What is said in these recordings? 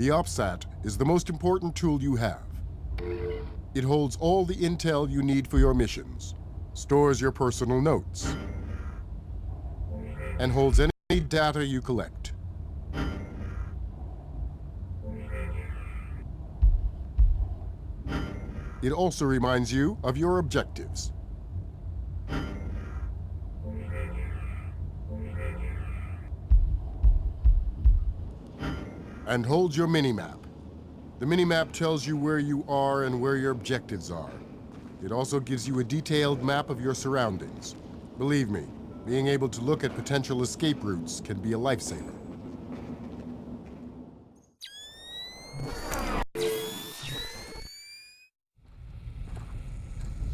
The OPSAT is the most important tool you have. It holds all the intel you need for your missions, stores your personal notes, and holds any data you collect. It also reminds you of your objectives. And holds your minimap. The minimap tells you where you are and where your objectives are. It also gives you a detailed map of your surroundings. Believe me, being able to look at potential escape routes can be a lifesaver.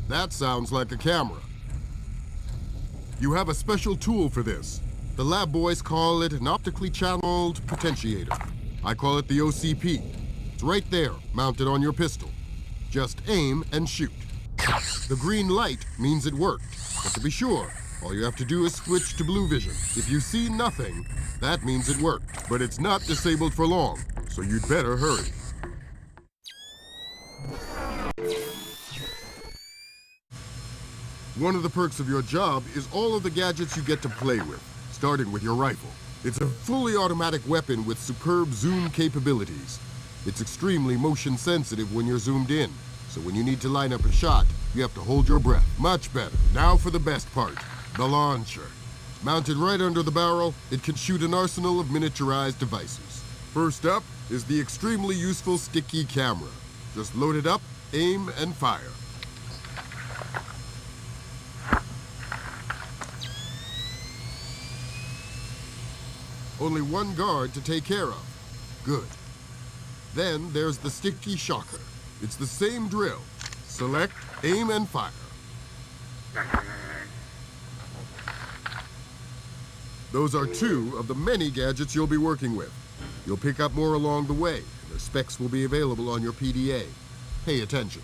That sounds like a camera. You have a special tool for this. The lab boys call it an optically channeled potentiator. I call it the OCP. It's right there, mounted on your pistol. Just aim and shoot. The green light means it worked, but to be sure, all you have to do is switch to blue vision. If you see nothing, that means it worked, but it's not disabled for long, so you'd better hurry. One of the perks of your job is all of the gadgets you get to play with, starting with your rifle. It's a fully automatic weapon with superb zoom capabilities. It's extremely motion sensitive when you're zoomed in, so when you need to line up a shot, you have to hold your breath. Much better. Now for the best part, the launcher. Mounted right under the barrel, it can shoot an arsenal of miniaturized devices. First up is the extremely useful sticky camera. Just load it up, aim, and fire. Only one guard to take care of. Good. Then there's the sticky shocker. It's the same drill. Select, aim, and fire. Those are two of the many gadgets you'll be working with. You'll pick up more along the way, and their specs will be available on your PDA. Pay attention.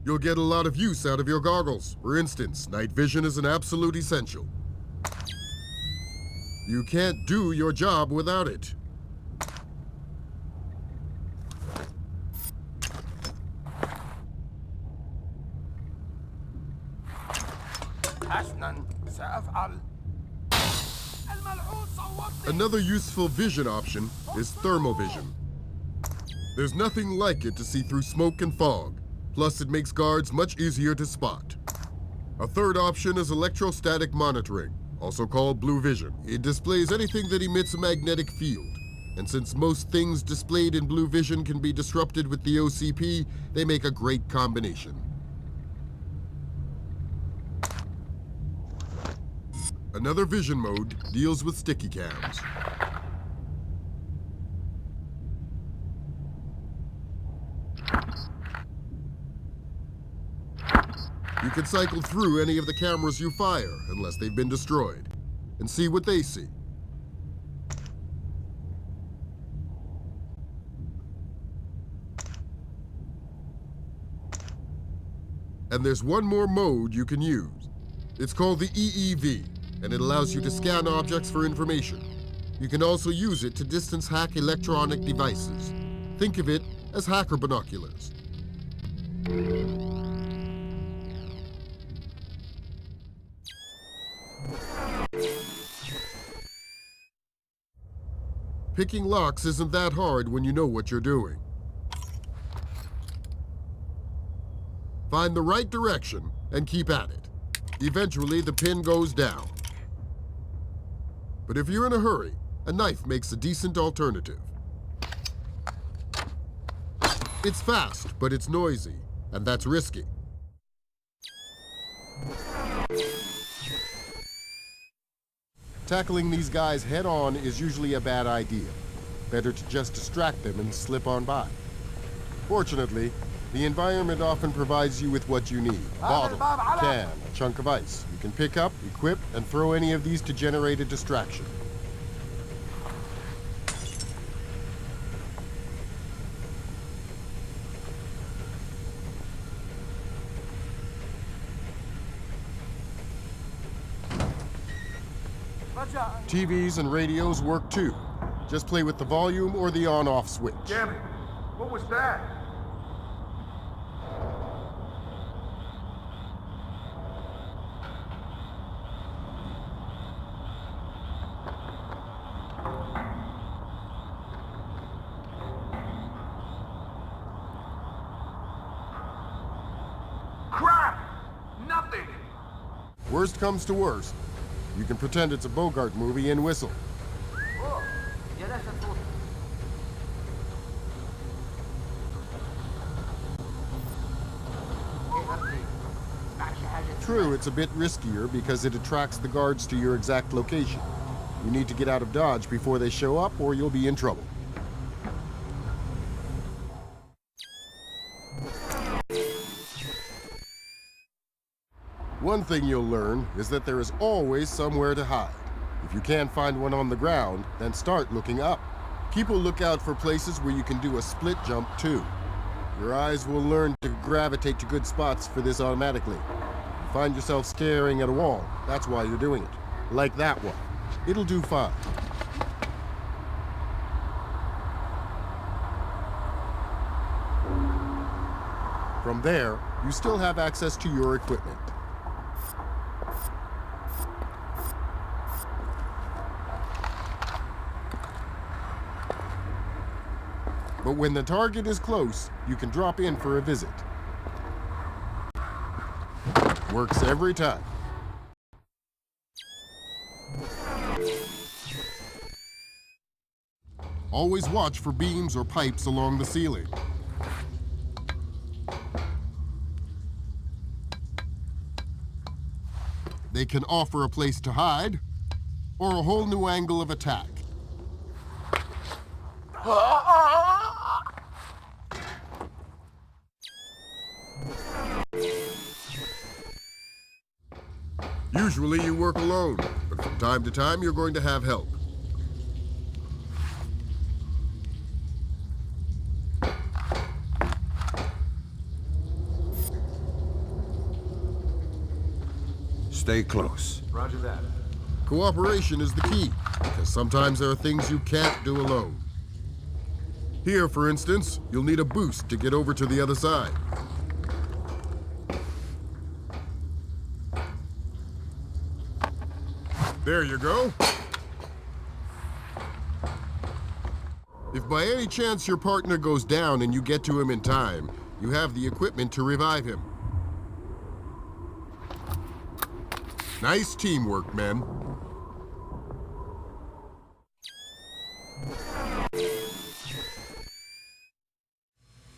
You'll get a lot of use out of your goggles. For instance, night vision is an absolute essential. You can't do your job without it. Another useful vision option is thermal vision. There's nothing like it to see through smoke and fog. Plus, it makes guards much easier to spot. A third option is electrostatic monitoring, also called blue vision. It displays anything that emits a magnetic field. And since most things displayed in blue vision can be disrupted with the OCP, they make a great combination. Another vision mode deals with sticky cams. You can cycle through any of the cameras you fire, unless they've been destroyed, and see what they see. And there's one more mode you can use. It's called the EEV, and it allows you to scan objects for information. You can also use it to distance hack electronic devices. Think of it as hacker binoculars. Picking locks isn't that hard when you know what you're doing. Find the right direction and keep at it. Eventually, the pin goes down. But if you're in a hurry, a knife makes a decent alternative. It's fast, but it's noisy, and that's risky. Tackling these guys head-on is usually a bad idea. Better to just distract them and slip on by. Fortunately, the environment often provides you with what you need. A bottle, a can, a chunk of ice. You can pick up, equip, and throw any of these to generate a distraction. TVs and radios work too. Just play with the volume or the on-off switch. Damn it! What was that? Crap! Nothing! Worst comes to worst, you can pretend it's a Bogart movie and whistle. True, it's a bit riskier because it attracts the guards to your exact location. You need to get out of Dodge before they show up or you'll be in trouble. One thing you'll learn is that there is always somewhere to hide. If you can't find one on the ground, then start looking up. Keep a lookout for places where you can do a split jump too. Your eyes will learn to gravitate to good spots for this automatically. Find yourself staring at a wall, that's why you're doing it. Like that one. It'll do fine. From there, you still have access to your equipment. But when the target is close, you can drop in for a visit. Works every time. Always watch for beams or pipes along the ceiling. They can offer a place to hide or a whole new angle of attack. Usually you work alone, but from time to time you're going to have help. Stay close. Roger that. Cooperation is the key, because sometimes there are things you can't do alone. Here, for instance, you'll need a boost to get over to the other side. There you go. If by any chance your partner goes down and you get to him in time, you have the equipment to revive him. Nice teamwork, men.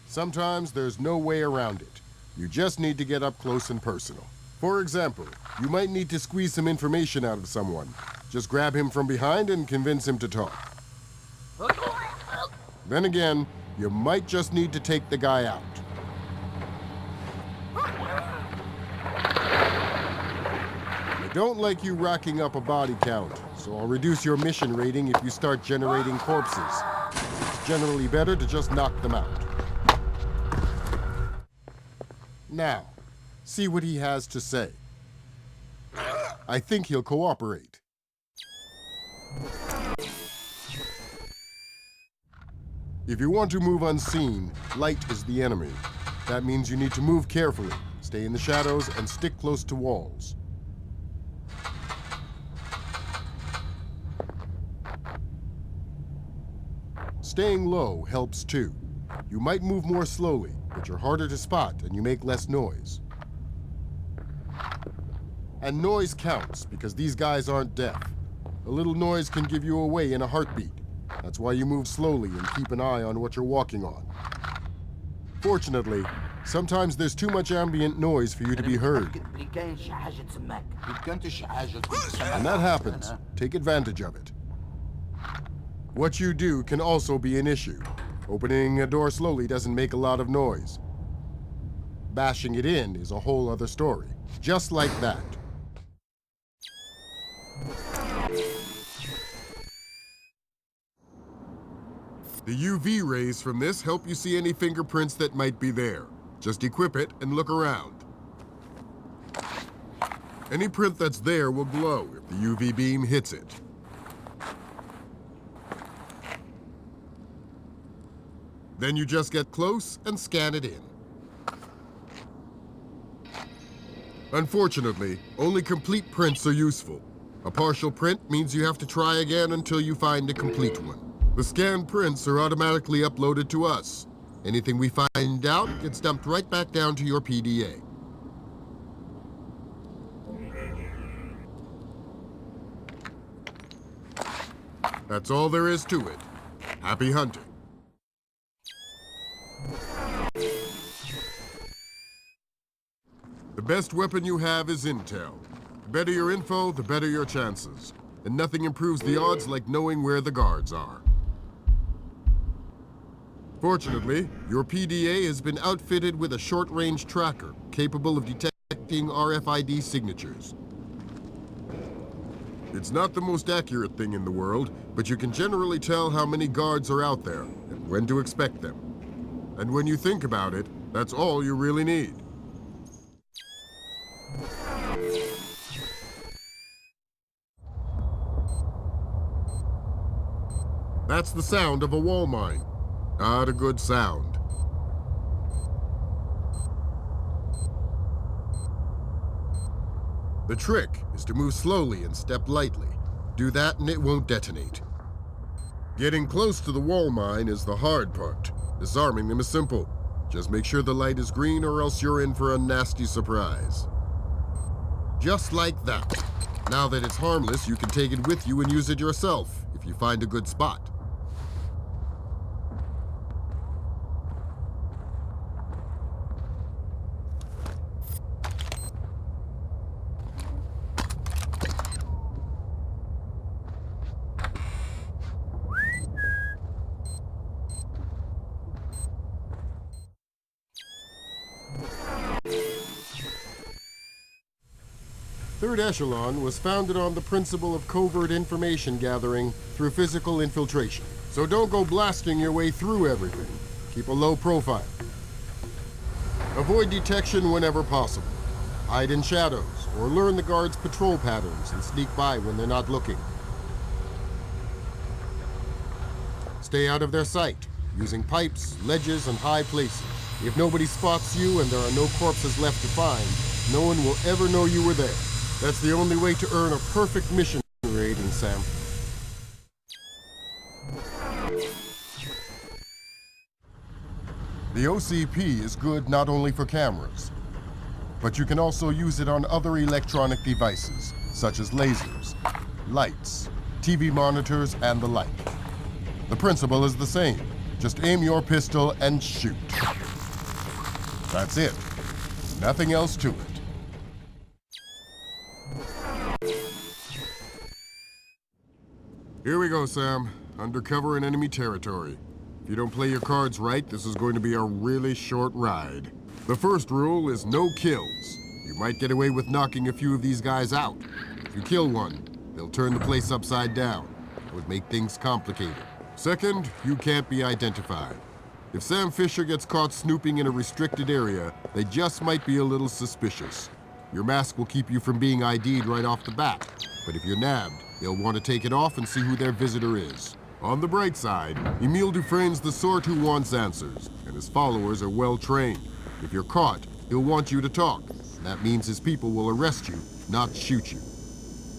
Sometimes there's no way around it. You just need to get up close and personal. For example, you might need to squeeze some information out of someone. Just grab him from behind and convince him to talk. Then again, you might just need to take the guy out. I don't like you racking up a body count, so I'll reduce your mission rating if you start generating corpses. It's generally better to just knock them out. Now, see what he has to say. I think he'll cooperate. If you want to move unseen, light is the enemy. That means you need to move carefully, stay in the shadows, and stick close to walls. Staying low helps too. You might move more slowly, but you're harder to spot and you make less noise. And noise counts because these guys aren't deaf. A little noise can give you away in a heartbeat. That's why you move slowly and keep an eye on what you're walking on. Fortunately, sometimes there's too much ambient noise for you to be heard. And that happens. Take advantage of it. What you do can also be an issue. Opening a door slowly doesn't make a lot of noise. Bashing it in is a whole other story. Just like that. The UV rays from this help you see any fingerprints that might be there. Just equip it and look around. Any print that's there will glow if the UV beam hits it. Then you just get close and scan it in. Unfortunately, only complete prints are useful. A partial print means you have to try again until you find a complete one. The scanned prints are automatically uploaded to us. Anything we find out gets dumped right back down to your PDA. That's all there is to it. Happy hunting. The best weapon you have is intel. The better your info, the better your chances. And nothing improves the odds like knowing where the guards are. Fortunately, your PDA has been outfitted with a short-range tracker capable of detecting RFID signatures. It's not the most accurate thing in the world, but you can generally tell how many guards are out there and when to expect them. And when you think about it, that's all you really need. That's the sound of a wall mine. Not a good sound. The trick is to move slowly and step lightly. Do that and it won't detonate. Getting close to the wall mine is the hard part. Disarming them is simple. Just make sure the light is green or else you're in for a nasty surprise. Just like that. Now that it's harmless, you can take it with you and use it yourself if you find a good spot. Third Echelon was founded on the principle of covert information gathering through physical infiltration. So don't go blasting your way through everything. Keep a low profile. Avoid detection whenever possible. Hide in shadows, or learn the guards' patrol patterns and sneak by when they're not looking. Stay out of their sight, using pipes, ledges, and high places. If nobody spots you and there are no corpses left to find, no one will ever know you were there. That's the only way to earn a perfect mission rating, Sam. The OCP is good not only for cameras, but you can also use it on other electronic devices, such as lasers, lights, TV monitors, and the like. The principle is the same. Just aim your pistol and shoot. That's it. Nothing else to it. Here we go, Sam. Undercover in enemy territory. If you don't play your cards right, this is going to be a really short ride. The first rule is no kills. You might get away with knocking a few of these guys out. If you kill one, they'll turn the place upside down. It would make things complicated. Second, you can't be identified. If Sam Fisher gets caught snooping in a restricted area, they just might be a little suspicious. Your mask will keep you from being ID'd right off the bat. But if you're nabbed, they'll want to take it off and see who their visitor is. On the bright side, Emile Dufresne's the sort who wants answers, and his followers are well trained. If you're caught, he'll want you to talk, and that means his people will arrest you, not shoot you.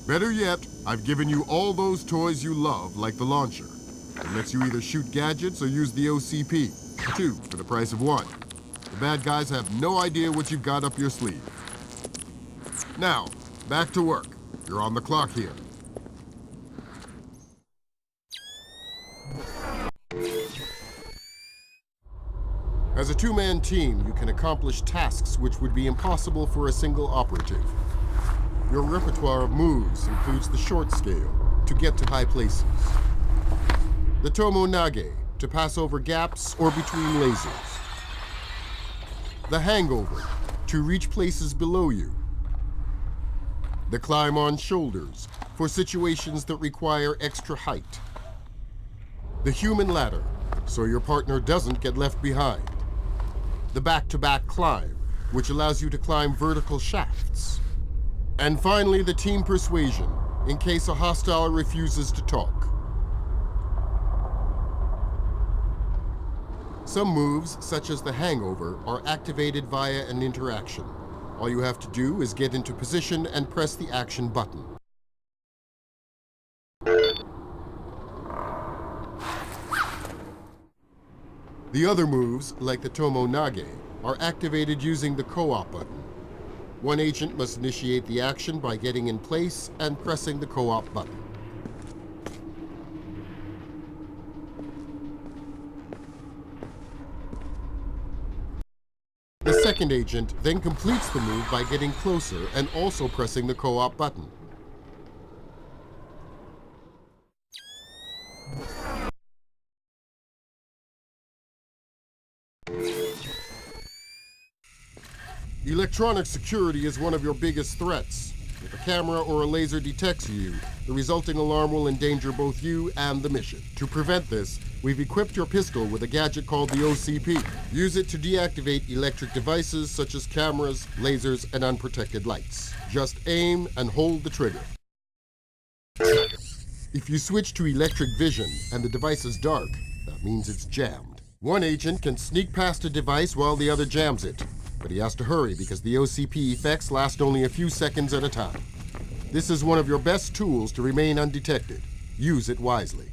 Better yet, I've given you all those toys you love, like the launcher. It lets you either shoot gadgets or use the OCP, 2 for the price of 1. The bad guys have no idea what you've got up your sleeve. Now, back to work. You're on the clock here. As a two-man team, you can accomplish tasks which would be impossible for a single operative. Your repertoire of moves includes the short scale, to get to high places. The Tomonage, to pass over gaps or between lasers. The Hangover, to reach places below you. The Climb on Shoulders, for situations that require extra height. The Human Ladder, so your partner doesn't get left behind. The Back-to-Back Climb, which allows you to climb vertical shafts. And finally, the team persuasion, in case a hostile refuses to talk. Some moves, such as the hangover, are activated via an interaction. All you have to do is get into position and press the action button. The other moves, like the Tomo Nage, are activated using the co-op button. One agent must initiate the action by getting in place and pressing the co-op button. The second agent then completes the move by getting closer and also pressing the co-op button. Electronic security is one of your biggest threats. If a camera or a laser detects you, the resulting alarm will endanger both you and the mission. To prevent this, we've equipped your pistol with a gadget called the OCP. Use it to deactivate electric devices such as cameras, lasers, and unprotected lights. Just aim and hold the trigger. If you switch to electric vision and the device is dark, that means it's jammed. One agent can sneak past a device while the other jams it, but he has to hurry because the OCP effects last only a few seconds at a time. This is one of your best tools to remain undetected. Use it wisely.